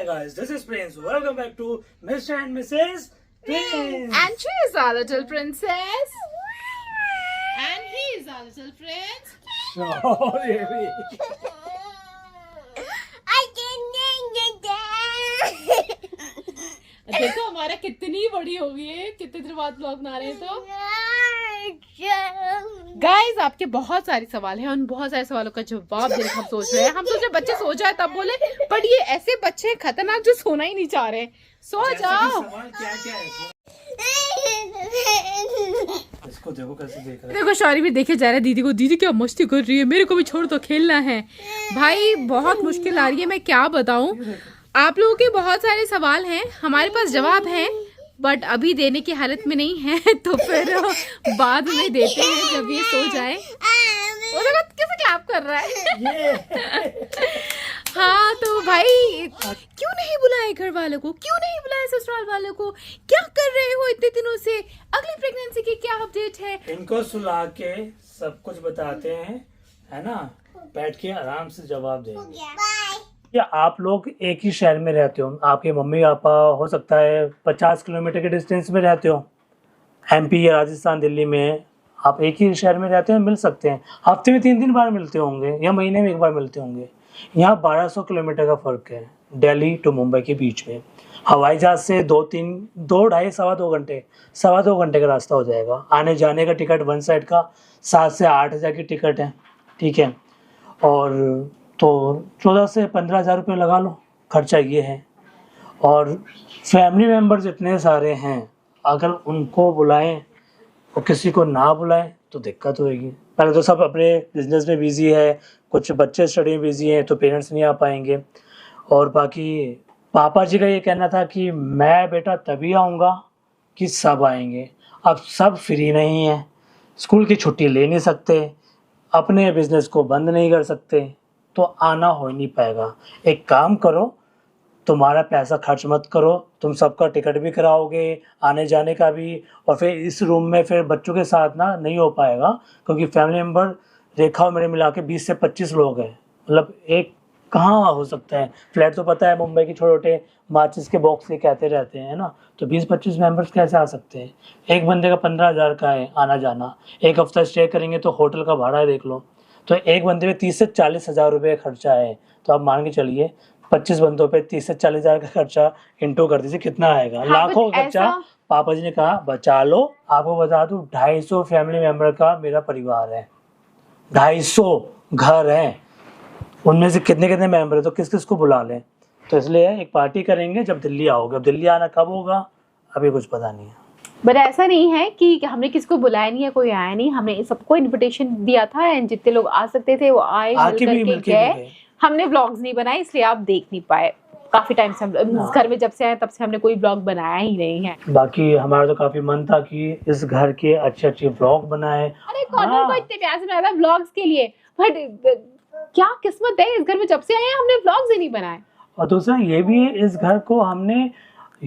Hi guys, this is Prince. Welcome back to Mr. and Mrs. Prince. And she is our little princess. And he is our little prince. Sorry. देखो हमारा कितनी बड़ी हो गई है, कितने दिन बाद व्लॉग बना रहे हैं। तो गाइस आपके बहुत सारे सवाल हैं, उन बहुत सारे सवालों का जवाब देने हम सोच रहे हैं। हम सोच रहे बच्चे सो जाए तब बोले, पर ये ऐसे बच्चे हैं खतरनाक जो सोना ही नहीं चाह रहे। सो जाओ। क्या है? इसको देखो कैसे देख रहा है। देखो शौरी भी देखे जा रहा है दीदी को, दीदी क्या मस्ती कर रही है, मेरे को भी छोड़ दो, खेलना है। भाई बहुत मुश्किल आ रही है, मैं क्या बताऊं। आप लोगों के बहुत सारे सवाल हैं, हमारे पास जवाब हैं, बट अभी देने की हालत में नहीं है, तो फिर बाद में देते हैं जब ये सो जाए। उसके बाद कैसे क्लैप कर रहा है। हाँ तो भाई क्यों नहीं बुलाए घर वालों को, क्यों नहीं बुलाए ससुराल वालों को, क्या कर रहे हो इतने दिनों से, अगली प्रेगनेंसी की क्या अपडेट है। इनको सुला के सब कुछ बताते हैं, है ना, बैठ के आराम से जवाब देंगे। या आप लोग एक ही शहर में रहते हो, आपके मम्मी पापा हो सकता है 50 किलोमीटर के डिस्टेंस में रहते हो, एमपी या राजस्थान दिल्ली में, आप एक ही शहर में रहते हो, मिल सकते हैं। हफ्ते में 3 बार मिलते होंगे या महीने में 1 बार मिलते होंगे। यहाँ 1200 किलोमीटर का फर्क है दिल्ली टू मुंबई के बीच में। हवाई जहाज से 2-2 घंटे का रास्ता हो जाएगा। आने जाने का टिकट वन साइड का 7 से 8 हज़ार की टिकट है, ठीक है। और तो 14 से 15 हज़ार रुपये लगा लो, खर्चा ये है। और फैमिली मेम्बर्स इतने सारे हैं, अगर उनको बुलाएं और किसी को ना बुलाएं तो दिक्कत होगी। पहले तो सब अपने बिजनेस में बिजी है, कुछ बच्चे स्टडी में बिजी हैं, तो पेरेंट्स नहीं आ पाएंगे। और बाकी पापा जी का ये कहना था कि मैं बेटा तभी आऊँगा कि सब आएंगे। अब सब फ्री नहीं है, स्कूल की छुट्टी ले नहीं सकते, अपने बिजनेस को बंद नहीं कर सकते, तो आना हो नहीं पाएगा। एक काम करो, तुम्हारा पैसा खर्च मत करो, तुम सबका टिकट भी कराओगे, आने जाने का भी, और फिर इस रूम में फिर बच्चों के साथ ना नहीं हो पाएगा, क्योंकि फैमिली मेम्बर रेखा मेरे मिला के 20 से 25 लोग हैं। मतलब एक कहाँ हो सकता है, फ्लैट तो पता है मुंबई के छोटे माचिस के बॉक्स से कहते रहते हैं ना, तो 20-25 मेंबर्स कैसे आ सकते हैं। एक बंदे का 15,000 का है आना जाना, एक हफ्ता स्टे करेंगे तो होटल का भाड़ा देख लो, तो एक बंदे पे 30 से 40 हज़ार रुपये खर्चा है। तो आप मान के चलिए 25 बंदों पे 30 से 40 हज़ार का खर्चा इंटू कर दीजिए, कितना आएगा। हाँ, लाखों का खर्चा। पापा जी ने कहा बचा लो। आपको बता दूं 250 फैमिली मेंबर का मेरा परिवार है, 250 घर हैं, उनमें से कितने कितने मेंबर है, तो किस किस को बुला लें। तो इसलिए एक पार्टी करेंगे जब दिल्ली आओगे। अब दिल्ली आना कब होगा अभी कुछ पता नहीं है। बट ऐसा नहीं है कि हमने किसी को बुलाया नहीं है, कोई आया नहीं, हमने सबको इनविटेशन दिया था, एंड जितने लोग आ सकते थे वो आए, मिल करके गए। हमने व्लॉग्स नहीं बनाए इसलिए आप देख नहीं पाए। काफी टाइम से हम घर में जब से आए तब से हमने कोई व्लॉग बनाया ही नहीं है। बाकी हमारा तो काफी मन था कि इस घर के अच्छे व्लॉग बनाए। अरे कौन को इतने प्यार से बनाया था व्लॉग्स के लिए, बट क्या किस्मत है, इस घर में जब से आए हैं हमने व्लॉग्स ही नहीं बनाए। और दूसरा ये भी है, इस घर को हमने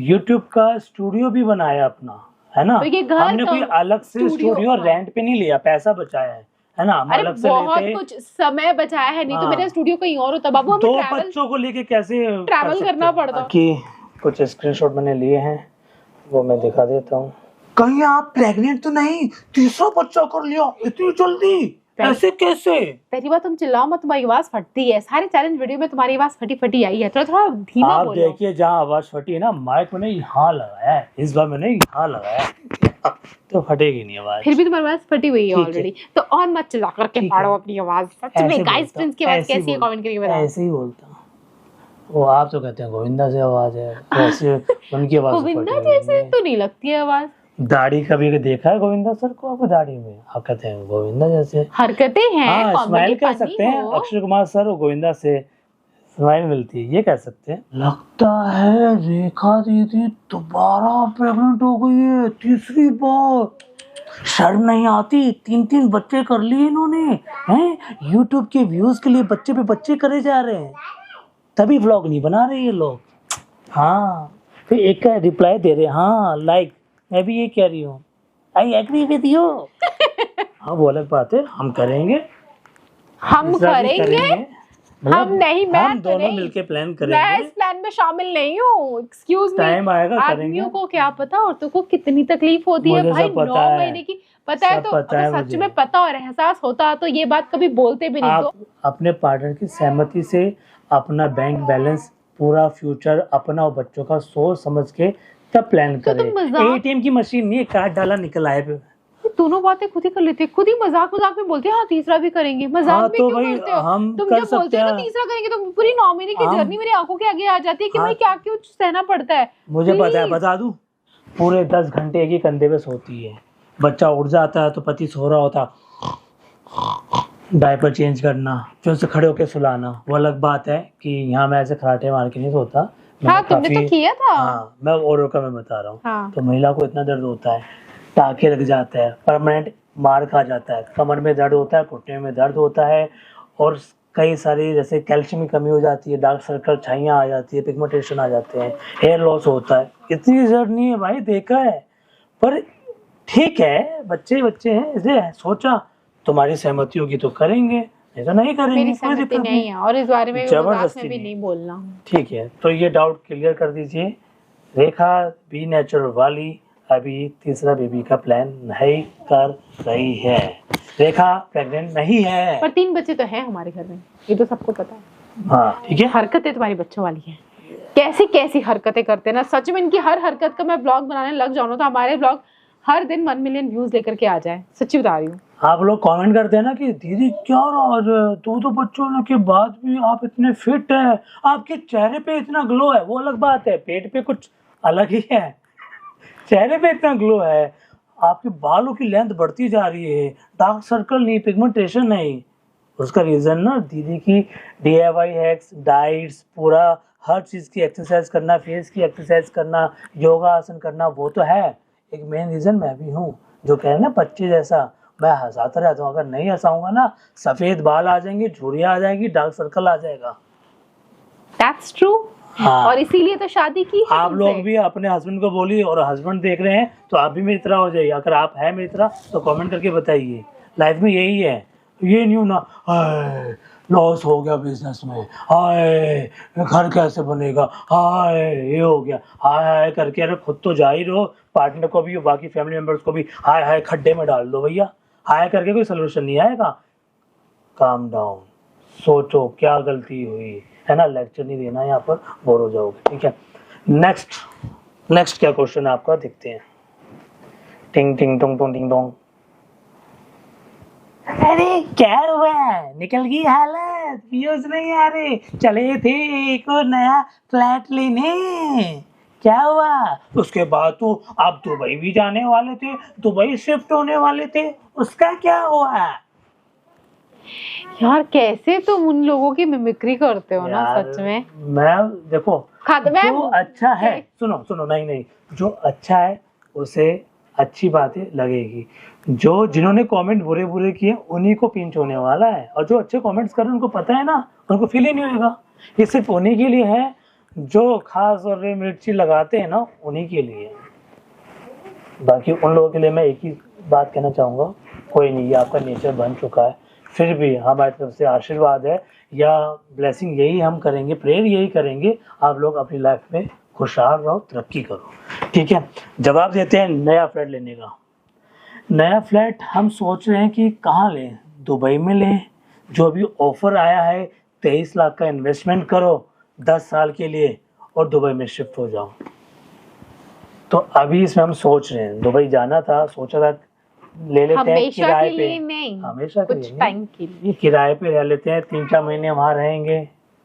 YouTube का स्टूडियो भी बनाया अपना, है ना। तो ये घर हमने कोई अलग से स्टूडियो रेंट पे नहीं लिया, पैसा बचाया है ना। हम अलग से बहुत लेते, कुछ समय बचाया है, नहीं तो मेरा स्टूडियो कहीं और होता बाबू। दो बच्चों को लेके कैसे ट्रैवल करना पड़ता। कि कुछ स्क्रीनशॉट मैंने लिए हैं, वो मैं दिखा देता हूँ। कहीं आप प्रेग्नेंट तो नहीं, तीसरा बच्चा कर लिया इतनी जल्दी, ऐसे कैसे। पहली बार तुम चिल्लाओ मत, तुम्हारी आवाज फटती है। सारे चैलेंज वीडियो में तुम्हारी आवाज फटी फटी आई है, थोड़ा धीमा आप बोलो। देखिए जहाँ आवाज फटी है ना, माइक मैंने यहाँ लगाया है, इस बार मैंने यहाँ लगाया है, तो फटेगी नहीं आवाज। फिर भी तुम्हारी आवाज फटी हुई है ऑलरेडी, तो और मत चिल्ला करके फाड़ो अपनी आवाज। सच में गाइस प्रिंस की आवाज कैसी है कमेंट करके बताओ। ऐसे ही बोलता वो, आप तो कहते हैं गोविंदा से आवाज है, वैसे उनकी आवाज गोविंदा जैसे तो नहीं लगती है आवाज। दाढ़ी कभी देखा है गोविंदा सर को आपको दाढ़ी में, आप कहते हैं गोविंदा जैसे। हरकतें हैं, हाँ, स्माइल कह सकते हैं, अक्षय कुमार सर और गोविंदा से स्माइल मिलती है, ये कह सकते हैं। लगता है रेखा दीदी दोबारा प्रेग्नेंट हो गई है, तीसरी बार। शर्म नहीं आती, 3-3 बच्चे कर लिए इन्होंने हैं। यूट्यूब के व्यूज के लिए बच्चे पे बच्चे करे जा रहे हैं, तभी व्लॉग नहीं बना रहे ये लोग। हाँ, फिर एक का रिप्लाई दे रहे, हाँ लाइक, मैं भी ये कह रही हूँ, आई एग्री विद यू। हाँ वो अलग बात है, हम करेंगे, हम नहीं, मैं हम तो दोनों नहीं। मिलके प्लान मैं करेंगे, इस प्लान में शामिल नहीं हूँ। एक्सक्यूज मी, टाइम आएगा करेंगे। आदमियों को क्या पता औरतों को कितनी तकलीफ होती है मुझे भाई, सब पता 9 है, महीने की। पता है सब तो पता है अगर सच मुझे। में पता और एहसास होता तो ये बात कभी बोलते भी नहीं। आप तो अपने पार्टनर की सहमति से अपना बैंक बैलेंस, पूरा फ्यूचर अपना और बच्चों का सोच समझ के तब प्लान तो करें। मजाक, एटीएम की मशीन नहीं है, कार्ड डाला निकल आए पे। दोनों बातें खुद ही कर लेते, खुद ही मजाक मजाक में बोलते हैं हाँ तीसरा भी करेंगे। मजाक हाँ में तो क्यों भाई करते हो? हम तुम कर जब बोलते सकते हो ना हैं। तीसरा करेंगे तो पूरी 9 महीने की हम- जर्नी मेरी आंखों के आगे आ जाती है कि हाँ। भाई क्या क्यों सहना पड़ता है। मुझे पता है, Please। बता दूं, पूरे 10 घंटे एक ही कंधे पे सोती है। बच्चा उठ जाता है तो पति सो रहा होता, डायपर चेंज करना, फिर उसे खड़े होकर सुलाना। वो अलग बात है कि यहाँ मैं ऐसे खराटे मार के नहीं सोता। हाँ तुमने तो किया था। हाँ, मैं औरों का मैं बता रहा हूँ। हाँ। तो महिला को इतना दर्द होता है, टाके लग जाता है, परमानेंट मार खा जाता है, कमर में दर्द होता है, घुटने में दर्द होता है, और कई सारी जैसे कैल्शियम की कमी हो जाती है, डार्क सर्कल, छाइयाँ आ जाती है, पिगमेंटेशन आ जाते हैं, हेयर लॉस होता है। इतनी जर्नी है भाई, देखा है। पर ठीक है, बच्चे बच्चे हैं, इसलिए सोचा तुम्हारी सहमति होगी तो करेंगे, नहीं तो नहीं करेंगे, मेरी कोई सहमति दिक्कत नहीं है और इस बारे में मजाक जबरदस्ती में भी नहीं। नहीं बोलना। ठीक है, तो ये डाउट क्लियर कर दीजिए। रेखा बी नेचुरल वाली अभी तीसरा बेबी का प्लान नहीं कर रही है। रेखा प्रेग्नेंट नहीं है। पर 3 बच्चे तो हैं हमारे घर में, ये तो सबको पता है। हाँ ठीक है। हरकतें तुम्हारी बच्चों वाली हैं, कैसी कैसी हरकतें करते हैं ना। सच में इनकी हर हरकत का मैं ब्लॉग बनाने लग जाऊँ ना तो हमारे ब्लॉग हर दिन 1 मिलियन व्यूज लेकर के आ जाए। सच्ची बता रही हूँ। आप लोग कमेंट करते हैं ना कि दीदी क्या राज है, 2 बच्चों होने के बाद भी आप इतने फिट हैं, आपके चेहरे पे इतना ग्लो है। वो अलग बात है, पेट पे कुछ अलग ही है, चेहरे पे इतना ग्लो है, आपके बालों की लेंथ बढ़ती जा रही है, डार्क सर्कल नहीं, पिगमेंटेशन नहीं। उसका रीजन ना दीदी की DIY हैक्स, डाइट्स, पूरा हर चीज़ की एक्सरसाइज करना, फेस की एक्सरसाइज करना, योगा आसन करना, वो तो है। एक मेन रीजन मैं भी हूँ, जो कह रहे ना बच्चे जैसा मैं हंसाता रहता हूँ। अगर नहीं हंसाऊंगा ना, सफेद बाल आ जाएंगे, झुर्रियाँ आ जाएगी, डार्क सर्कल आ जाएगा। That's true। हाँ। और इसीलिए तो शादी की है आप लोग तुमसे। भी अपने हस्बैंड को बोलिए, और हस्बैंड देख रहे हैं तो आप भी मेरी तरह हो जाइए। अगर आप है मेरी तरह तो कमेंट करके बताइए। लाइफ में यही है, ये नहीं ना हाय लॉस हो गया बिजनेस में, हाय घर कैसे बनेगा, हाय ये हो गया, हाय हाय करके। अरे खुद तो जा ही रहो, पार्टनर को भी, बाकी फैमिली मेंबर्स को भी हाय हाय खड्डे में डाल दो भैया। हाय करके कोई सोल्यूशन नहीं आएगा। काम डाउन, सोचो क्या गलती हुई है ना। लेक्चर नहीं देना यहाँ पर, बोर हो जाओगे। ठीक है, नेक्स्ट क्या क्वेश्चन है आपका, देखते हैं। टिंग टिंग टोंग टोंग टिंग टोंग। अरे क्या हुआ, निकल गई हालत, व्यूज नहीं आ रहे। चले थे एक और नया फ्लैट लेने, क्या हुआ? उसके बाद तो आप दुबई भी जाने वाले थे, दुबई शिफ्ट होने वाले थे, उसका क्या हुआ? यार कैसे तुम उन लोगों की मिमिक्री करते हो ना, सच में। मैं देखो, मैं जो अच्छा है, सुनो नहीं, जो अच्छा है उसे अच्छी बातें लगेगी। जो जिन्होंने कमेंट बुरे किए उन्हीं को पिंच होने वाला है, और जो अच्छे कमेंट्स कर रहे हैं उनको पता है ना, उनको फील ही नहीं होगा। ये सिर्फ उन्हीं के लिए है जो खास और मिर्ची लगाते हैं ना, उन्हीं के लिए। बाकी उन लोगों के लिए मैं एक ही बात कहना चाहूँगा, कोई नहीं, ये आपका नेचर बन चुका है, फिर भी हमारी तरफ से आशीर्वाद है या ब्लेसिंग, यही हम करेंगे, प्रेयर यही करेंगे, आप लोग अपनी लाइफ में खुशहाल रहो, तरक्की करो। ठीक है, जवाब देते हैं नया फ्लैट लेने का। नया फ्लैट हम सोच रहे हैं कि कहाँ लें, दुबई में लें। जो अभी ऑफर आया है 23 लाख का इन्वेस्टमेंट करो 10 साल के लिए और दुबई में शिफ्ट हो जाओ। तो अभी इसमें हम सोच रहे हैं, दुबई जाना था, सोचा था ले लेते हैं किराए पे, हमेशा के लिए टाइम के लिए किराए पे रह लेते हैं, 3-4 महीने वहाँ रहेंगे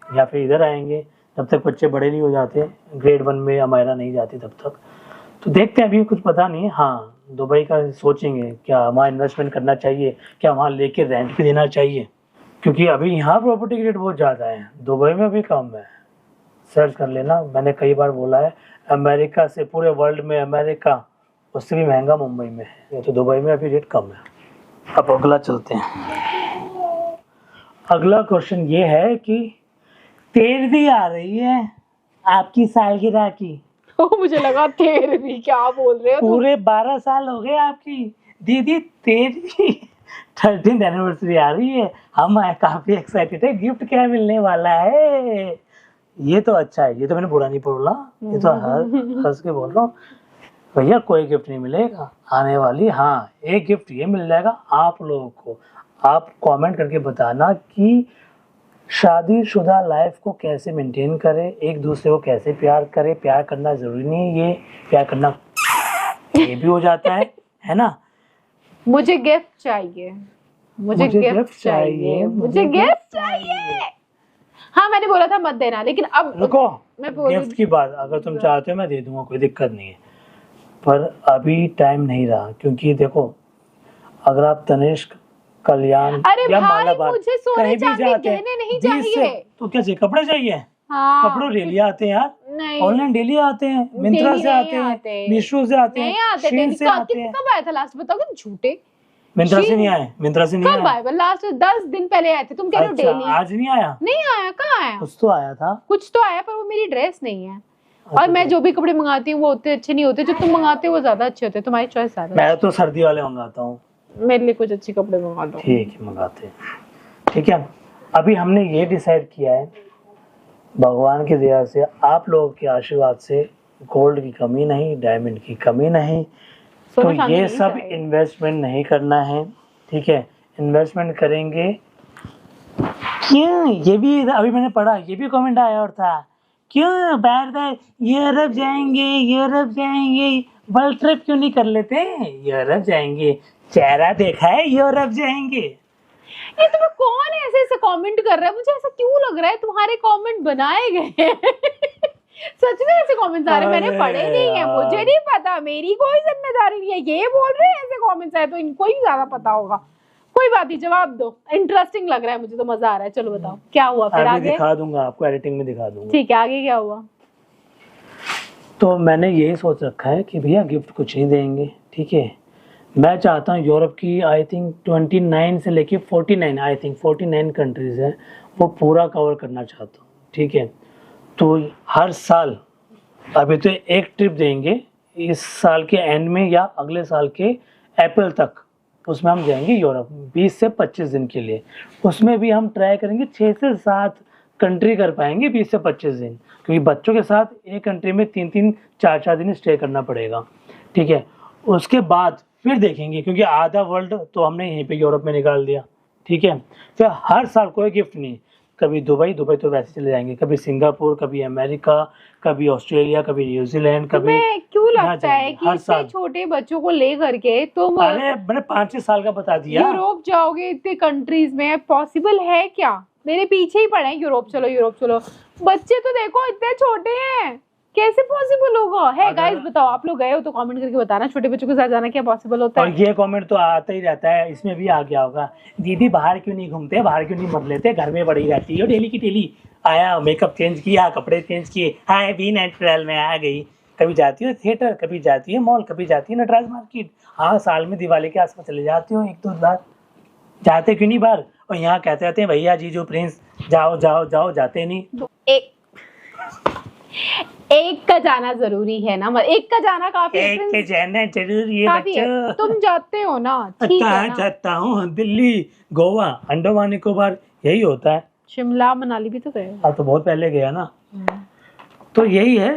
या फिर इधर आएंगे, जब तक बच्चे बड़े नहीं हो जाते, ग्रेड 1 में अमायरा नहीं जाती तब तक। तो देखते हैं, अभी कुछ पता नहीं है। हाँ, दुबई का सोचेंगे, क्या वहाँ इन्वेस्टमेंट करना चाहिए, क्या वहाँ लेके रेंट पे देना चाहिए, क्योंकि अभी यहाँ प्रॉपर्टी के रेट बहुत ज़्यादा है, दुबई में भी कम है। सर्च कर लेना, मैंने कई बार बोला है, अमेरिका से, पूरे वर्ल्ड में अमेरिका उससे भी महंगा मुंबई में है, तो दुबई में अभी रेट कम है। अब अगला चलते हैं। अगला क्वेश्चन ये है कि 13वीं आ रही है आपकी सालगिरह की। मुझे लगा 13वीं क्या बोल रहे हो तुम? पूरे 12 साल हो गए आपकी दीदी, 13वीं 13th एनिवर्सरी आ रही है, हम काफी एक्साइटेड है, गिफ्ट क्या मिलने वाला है। ये तो अच्छा है, ये तो मैंने बुरा नहीं बोला, ये तो हंस के बोल रहा हूँ। भैया कोई गिफ्ट नहीं मिलेगा आने वाली, हाँ एक गिफ्ट ये मिल जाएगा आप लोगों को। आप कमेंट करके बताना कि शादीशुदा लाइफ को कैसे मेंटेन करें, एक दूसरे को कैसे प्यार करें। प्यार करना जरूरी नहीं है, ये प्यार करना ये भी हो जाता है ना। मुझे गिफ्ट चाहिए, मुझे गिफ्ट चाहिए, मुझे गिफ्ट चाहिए। हाँ मैंने बोला था मत देना, लेकिन अब रुको, मैं बोल गिफ्ट की बात अगर तुम चाहते हो मैं दे दूंगा, कोई दिक्कत नहीं है, पर अभी टाइम नहीं रहा। क्योंकि देखो अगर आप तनिष्क, कल्याण या मालाबार मुझे सोने चांदी गहने नहीं चाहिए, तो क्या चाहिए? कपड़े चाहिए। हाँ, कपड़े डेली आते हैं यार, नहीं ऑनलाइन डेली आते हैं, मिंत्रा से आते हैं, मीशो से आते हैं, शेन से आते हैं। कब आया था लास्ट बताओ, झूठे। मिंत्रा से नहीं आए, मिंत्रा से नहीं कब आया? लास्ट 10 दिन पहले आए थे, तुम कह रहे हो डेली। आज नहीं आया? नहीं आया, कहाँ आया? कुछ तो आया था, कुछ तो आया, पर वो मेरी ड्रेस नहीं है। और मैं जो भी कपड़े मंगाती हूँ वो उतने अच्छे नहीं होते, जो तुम मंगाते हो वो ज्यादा अच्छे होते हैं, तुम्हारी चॉइस ज्यादा। मैं तो सर्दी वाले मंगाता हूँ, मेरे लिए कुछ अच्छे कपड़े मंगा दो। ठीक है मंगाते हैं, ठीक है। अभी हमने ये डिसाइड किया है, भगवान की दया से, आप लोगों के आशीर्वाद से, गोल्ड की कमी नहीं, डायमंड की कमी नहीं, तो ये सब इन्वेस्टमेंट नहीं करना है, ठीक है। इन्वेस्टमेंट करेंगे क्यों, ये भी अभी मैंने पढ़ा, ये भी कमेंट आया और था, क्यों बार बार यूरोप जाएंगे, यूरोप जाएंगे, वर्ल्ड ट्रिप क्यों नहीं कर लेते? यूरोप जाएंगे, चेहरा देखा है, यूरोप जाएंगे। ये तुम्हें कौन ऐसे ऐसे कमेंट कर रहा है? मुझे ऐसा क्यों लग रहा है तुम्हारे कमेंट बनाए गए हैं। सच में ऐसे कमेंट्स आ रहे हैं, मैंने पढ़े नहीं है, मुझे नहीं पता, मेरी कोई जिम्मेदारी नहीं है। ये बोल रहे हैं ऐसे कमेंट्स आए तो इनको ही ज्यादा पता होगा। कोई बात नहीं, जवाब दो, इंटरेस्टिंग लग रहा है, मुझे तो मजा आ रहा है। चलो बताओ क्या हुआ फिर आगे? दिखा दूंगा आपको, एडिटिंग में दिखा दूंगा, ठीक है। आगे क्या हुआ? तो मैंने यही सोच रखा है कि भैया गिफ्ट कुछ नहीं देंगे, ठीक है। मैं चाहता हूँ यूरोप की आई थिंक 29 से लेके 49, आई थिंक 49 कंट्रीज है, वो पूरा कवर करना चाहता हूँ, ठीक है। तो हर साल, अभी तो एक ट्रिप देंगे इस साल के एंड में या अगले साल के अप्रैल तक, उसमें हम जाएंगे यूरोप 20 से 25 दिन के लिए। उसमें भी हम ट्राई करेंगे 6 से 7 कंट्री कर पाएंगे 20 से 25 दिन, क्योंकि बच्चों के साथ एक कंट्री में 3-3, 4-4 दिन स्टे करना पड़ेगा, ठीक है। उसके बाद फिर देखेंगे, क्योंकि आधा वर्ल्ड तो हमने यहीं पे यूरोप में निकाल दिया, ठीक है। फिर हर साल कोई गिफ्ट नहीं, कभी दुबई तो वैसे चले जाएंगे, कभी सिंगापुर, कभी अमेरिका, कभी ऑस्ट्रेलिया, कभी न्यूजीलैंड, कभी। क्यों लगता है कि इतने छोटे बच्चों को ले करके तुम, अरे मैंने 5-6 साल का बता दिया, यूरोप जाओगे इतने कंट्रीज में? पॉसिबल है क्या? मेरे पीछे ही पड़े हैं, यूरोप चलो यूरोप चलो। बच्चे तो देखो इतने छोटे हैं, कैसे पॉसिबल होगा? है गाइस बताओ, आप लोग गए हो तो कमेंट करके बताना, छोटे बच्चों के साथ जाना क्या पॉसिबल होता है? और ये कमेंट तो आता ही रहता है, इसमें भी आ गया होगा, दीदी बाहर क्यों नहीं घूमते, बाहर क्यों नहीं मर लेते, घर में पड़ी रहती है डेली की डेली। आया, मेकअप चेंज किया, कपड़े चेंज किए, हाय भी नेचुरल में आ गई। कभी जाती हो थिएटर, कभी जाती है मॉल, कभी जाती है नटराज मार्केट। हाँ साल में दिवाली के आसपास चले जाती हो 1-2 बार, जाते क्यों नहीं बाहर? और यहाँ कहते रहते हैं भैया जीजू प्रिंस जाओ जाओ जाओ, जाते नहीं। एक का जाना जरूरी है ना, एक का जाना काफी है, एक का जाना जरूरी है बच्चों। तुम जाते हो ना, ठीक है ना? जाता हूँ दिल्ली, गोवा, अंडमान निकोबार, यही होता है। शिमला मनाली भी तो गए? हाँ तो बहुत पहले गया ना। तो यही है,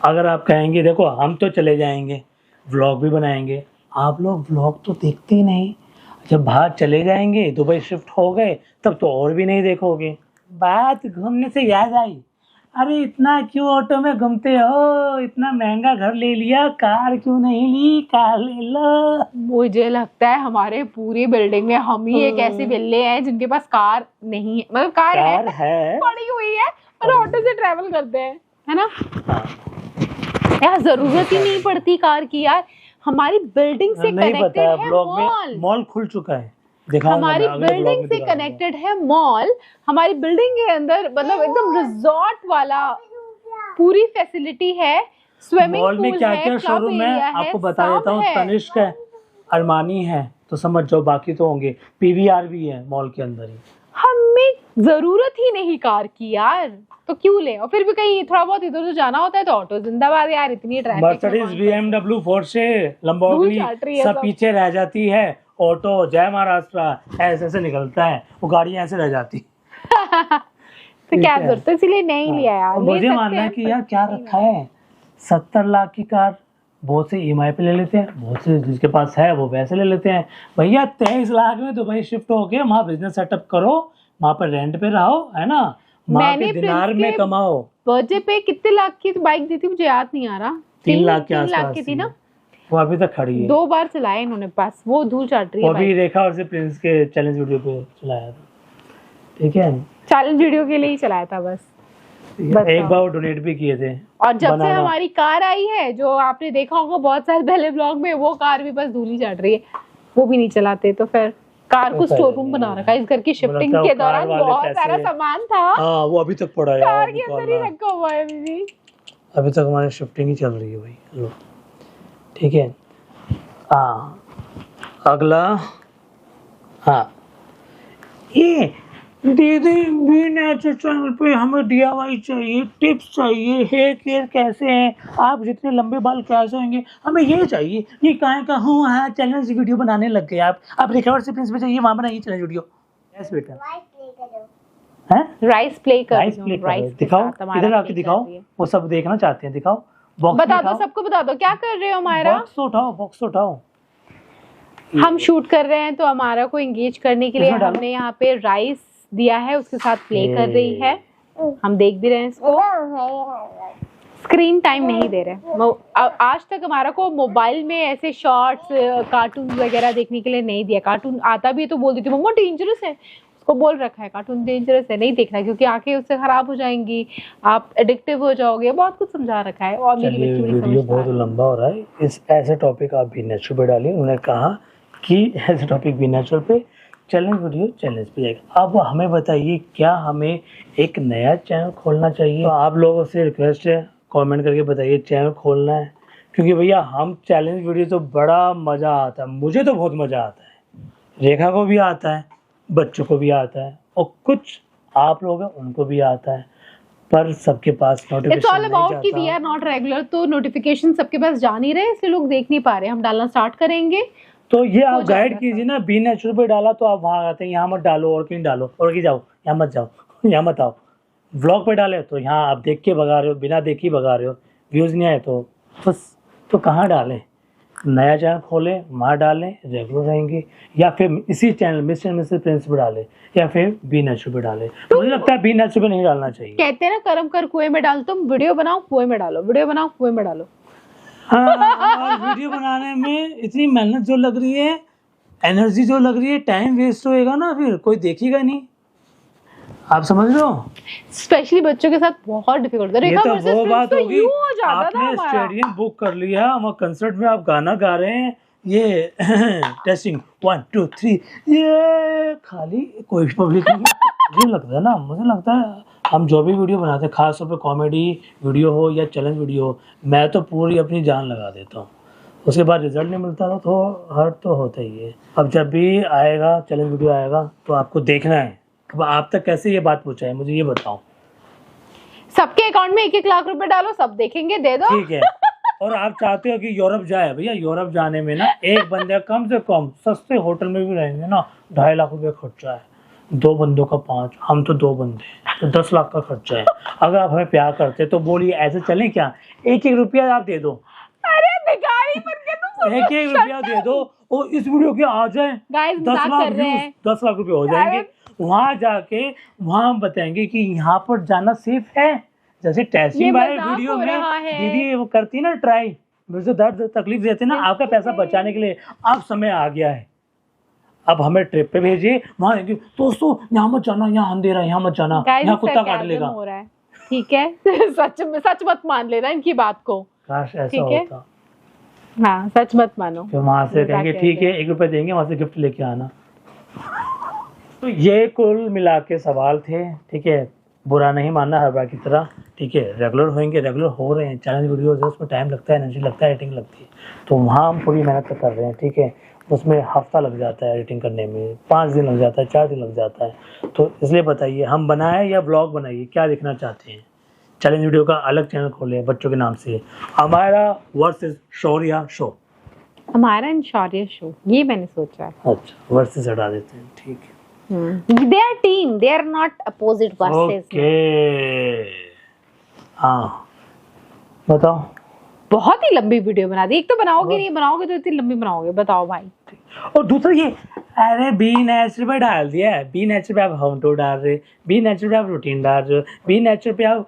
अगर आप कहेंगे देखो हम तो चले जाएंगे, व्लॉग भी बनाएंगे, आप लोग व्लॉग तो देखते ही नहीं। जब बाहर चले जाएंगे, दुबई शिफ्ट हो गए, तब तो और भी नहीं देखोगे। बात घूमने से याद आई, अरे इतना क्यों ऑटो में घूमते हो, इतना महंगा घर ले लिया, कार क्यों नहीं ली, कार ले लो। मुझे लगता है हमारे पूरी बिल्डिंग में हम ही एक ऐसे बिल्ले हैं जिनके पास कार नहीं है, मतलब कार है पड़ी हुई है, और ऑटो से ट्रैवल करते हैं, है ना? यार जरूरत ही नहीं पड़ती कार की यार, हमारी बिल्डिंग से कनेक्टेड है मॉल। मॉल खुल चुका है, हमारी बिल्डिंग से कनेक्टेड है मॉल, हमारी बिल्डिंग के अंदर मतलब एकदम रिजॉर्ट वाला पूरी फैसिलिटी है, स्विमिंग मॉल में पूल क्या है, क्या शोरूम है आपको बता देता हूँ। तनिष्क है, अरमानी है, तो समझ जाओ, बाकी तो होंगे, पीवीआर भी है मॉल के अंदर ही। हमें जरूरत ही नहीं कार की यार, तो क्यों ले। और फिर भी कहीं थोड़ा बहुत इधर उधर जाना होता है तो ऑटो जिंदाबाद यार, इतनी traffic Mercedes, BMW, Porsche, Lamborghini सब पीछे रह जाती है, ऑटो जय महाराष्ट्र ऐसे ऐसे निकलता है, वो गाड़ियां ऐसे रह जाती। तो क्या जरूरत है, इसलिए नहीं लिया यार। मुझे मानना है कि यार क्या रखा है, 70 लाख की कार बहुत से EMI पे ले लेते हैं, बहुत से जिसके पास है वो वैसे ले लेते हैं। भैया 23 लाख में दुबई शिफ्ट होके वहाँ बिजनेस सेटअप करो, वहाँ पर रेंट पे रहो, है ना, वहाँ पे दिनार में कमाओ। बर्थडे पे कितने लाख की बाइक दी थी मुझे याद नहीं आ रहा, 3 लाख के आसपास की थी ना, वो अभी तक खड़ी है। 2 बार चलाए इन्होंने, पास वो धूल चाट रही है। वो भी रेखा और से प्रिंस के चैलेंज वीडियो पे चलाया था, ठीक है, चैलेंज वीडियो के लिए ही चलाया था बस। एक बार डोनेट भी किए थे। और जब से हमारी कार आई है, जो आपने देखा होगा बहुत साल पहले ब्लॉग में, वो कार भी बस धूल ही चाट रही है, वो भी नहीं चलाते। तो फिर कार को स्टोर रूम बना रखा है। इस घर की शिफ्टिंग के दौरान बहुत सारा सामान था, हाँ वो अभी तक पड़ा है कार के अंदर ही रखा हुआ है अभी तक हमारी शिफ्टिंग ही चल रही है भाई। लो ठीक है, हाँ अगला, हाँ ये दीदी भी नेचर चैनल पे हमें DIY चाहिए, टिप्स चाहिए, हेयर केयर कैसे हैं, आप जितने लंबे बाल कैसे होंगे, हमें ये चाहिए, ये कहाँ का हूँ, हाँ चैलेंज वीडियो बनाने लग गए आप रिकॉर्ड से प्रिंस पे चाहिए, वहाँ बनाइए चैलेंज वीडियो। यस बेटा, राइस प्ले कर, राइस प्ले कर, दिखाओ इधर आके दिखाओ, वो सब देखना चाहते हैं, दिखाओ बॉक्स बता दो, सबको बता दो क्या कर रहे हो। हमारा बॉक्स उठाओ, हम शूट कर रहे हैं तो हमारा को एंगेज करने के लिए हमने यहाँ पे राइस दिया है, उसके साथ प्ले कर रही है, हम देख भी रहे हैं इसको, स्क्रीन टाइम नहीं दे रहे। आज तक हमारा को मोबाइल में ऐसे शॉर्ट्स कार्टून वगैरह देखने के लिए नहीं दिया। कार्टून आता भी है तो बोल देती मम्मा डेंजरस है, उसको बोल रखा है कार्टून डेंजरस है, नहीं देखना क्योंकि आंखें उससे खराब हो जाएंगी, आप एडिक्टिव हो जाओगे, बहुत कुछ समझा रखा है। और मेरी वीडियो बहुत लंबा हो रहा है, इस ऐसे टॉपिक आप भी नेचुरल पे डालिए। उन्होंने कहा कि ऐसे टॉपिक भी नेचुरल पे, चैलेंज वीडियो चैलेंज पे जाएगा। अब हमें बताइए क्या हमें एक नया चैनल खोलना चाहिए? तो आप लोगों से रिक्वेस्ट है, कमेंट करके बताइए चैनल खोलना है, क्योंकि भैया हम चैलेंज वीडियो तो बड़ा मज़ा आता है, मुझे तो बहुत मज़ा आता है, रेखा को भी आता है, बच्चों को भी आता है, और कुछ आप लोग हैं उनको भी आता है, पर सबके पास नोटिफिकेशन नहीं जाता। कि वी आर नॉट रेगुलर, तो नोटिफिकेशन सबके पास जा नहीं रहे, इसलिए लोग देख नहीं पा रहे। हम डालना स्टार्ट करेंगे तो ये आप गाइड कीजिए ना, बी नेचुरल पे डाला तो आप वहाँ आते हैं, यहाँ मत डालो और कहीं डालो, और कहीं जाओ, यहाँ मत जाओ, यहाँ मत आओ। व्लॉग पे डाले तो यहाँ आप देख के भगा रहे हो, बिना देखे भगा रहे हो, व्यूज़ नहीं आए तो बस, तो कहाँ डालें? नया चैनल खोलें, वहाँ डालें, रेगुलर रहेंगे, या फिर इसी चैनल मिस्टर मिसेस प्रिंस पे डालें, या फिर बी नेचुरल पे डालें। तो मुझे लगता है बी नेचुरल पे नहीं डालना चाहिए। कहते हैं ना, कर्म कर कुएं में डाल, तुम वीडियो बनाओ कुएं में डालो, वीडियो बनाओ कुएं में डालो। हाँ, और वीडियो बनाने में इतनी मेहनत जो लग रही है, एनर्जी जो लग रही है, टाइम वेस्ट होएगा ना, फिर कोई देखेगा नहीं, आप समझ लो। स्पेशली बच्चों के साथ बहुत डिफिकल्ट है। ये तो वो बात होगी, आपने स्टेडियम बुक कर लिया, वहाँ कंसर्ट में आप गाना गा रहे हैं, ये टेस्टिंग 1 2 3, ये खाली कोई पब्लिक नहीं। मुझे लगता है ना, मुझे लगता है हम जो भी वीडियो बनाते हैं, खास तौर पे कॉमेडी वीडियो हो या चैलेंज वीडियो हो, मैं तो पूरी अपनी जान लगा देता हूँ, उसके बाद रिजल्ट नहीं मिलता तो हर्ट तो होता ही है। अब जब भी आएगा चैलेंज वीडियो आएगा तो आपको देखना है। अब आप तक कैसे ये बात पहुँचाए, मुझे ये बताओ। सबके अकाउंट में 1-1 लाख रुपए डालो, सब देखेंगे, दे दो, ठीक है। और आप चाहते हो कि यूरोप जाए, भैया यूरोप जाने में ना एक बंदे कम से कम सस्ते होटल में भी रहेंगे ना 2.5 लाख रुपए खर्चा है, 2 बंदों का 5, हम तो 2 बंदे तो 10 लाख का खर्चा है। अगर आप हमें प्यार करते तो बोलिए ऐसे चलें क्या, 1-1 रुपया आप दे दो, अरे भिखारी बनके तुम 1-1 रुपया दे दो, और इस वीडियो के आ जाए 10 लाख व्यूज, 10 लाख रुपए हो जाएंगे। वहां जाके वहां हम बताएंगे कि यहाँ पर जाना सेफ है। जैसे टेस्टिंग वाले वीडियो में दीदी वो करती ना ट्राई, मुझे दर्द तकलीफ देते ना, आपका पैसा बचाने के लिए अब समय आ गया है। अब हमें ट्रिप पे भेजिए, वहाँ दोस्तों यहाँ मत जाना, यहाँ अंधेरा, यहाँ मत जाना, यहाँ कुत्ता काट लेगा, ठीक है। सच मत मान लेना इनकी बात को, काश ऐसा होता। हाँ सच मत मानो, फिर वहाँ से कहेंगे ठीक है 1 रुपए देंगे, वहाँ से गिफ्ट लेके आना। तो ये कुल मिला के सवाल थे, ठीक है, बुरा नहीं मानना हर बार की तरह, ठीक है, रेगुलर होंगे, रेगुलर हो रहे हैं। चैलेंज वीडियोस है, उसमें टाइम लगता है, एनर्जी लगता है, एडिटिंग लगती है, तो वहाँ हम पूरी मेहनत कर रहे हैं, ठीक है। उसमें हफ्ता लग जाता है एडिटिंग करने में, 5 दिन लग जाता है, 4 दिन लग जाता है। तो इसलिए बताइए हम बनाएं या ब्लॉग बनाइए, क्या देखना चाहते हैं? चैलेंज वीडियो का अलग चैनल खोले बच्चों के नाम से, हमारा वर्सेस शौर्या शो। हमारा शौर्य शो, ये मैंने सोचा। अच्छा, वर्सेस हटा देते हैं, ठीक है। They are team, they are not opposite versus. Okay, हाँ बताओ। बहुत ही लंबी वीडियो बना दी। एक तो बनाओगे नहीं, बनाओगे तो इतनी लंबी बनाओगे, बताओ भाई। और दूसरा ये, अरे बी नेचर पे डाल दिया है, बी नेचर पे आप होम टूर डाल रहे, बी नेचर पे आप रूटीन डाल रहे हो, बी नेचर पे आप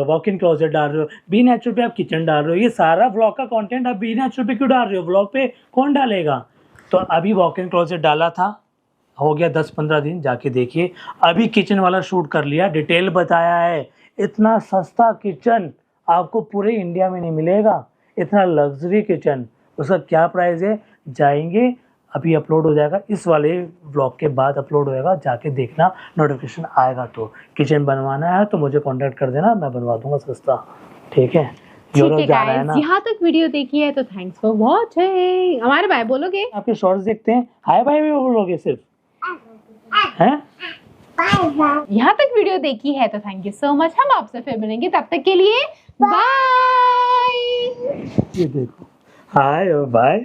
वॉक इन क्लोजेट डाल रहे हो, बी नेचर पे आप किचन डाल रहे हो। ये सारा ब्लॉग का कंटेंट आप बी नेचर पे क्यों डाल रहे हो? ब्लॉग पे कौन डालेगा? तो अभी वॉक इन क्लोजेट डाला था, हो गया 10-15 दिन, जाके देखिए। अभी किचन वाला शूट कर लिया, डिटेल बताया है। इतना सस्ता किचन आपको पूरे इंडिया में नहीं मिलेगा, इतना लग्जरी किचन। उसका क्या प्राइस है, जाएंगे, अभी अपलोड हो जाएगा, इस वाले ब्लॉग के बाद अपलोड होएगा, जाके देखना, नोटिफिकेशन आएगा। तो किचन बनवाना है तो मुझे कांटेक्ट कर देना, मैं बनवा दूंगा सस्ता, ठीक है? यूरोप जाना है ना। यहाँ तक वीडियो देखी है तो थैंक्स फॉर वॉचिंग। हमारे भाई बोलोगे? आपके शॉर्ट्स देखते हैं, हाय बाय भी बोलोगे सिर्फ, हैं? यहाँ तक वीडियो देखी है तो थैंक यू सो मच। हम आपसे फिर मिलेंगे, तब तक के लिए बाय। ये देखो, हाय और बाय।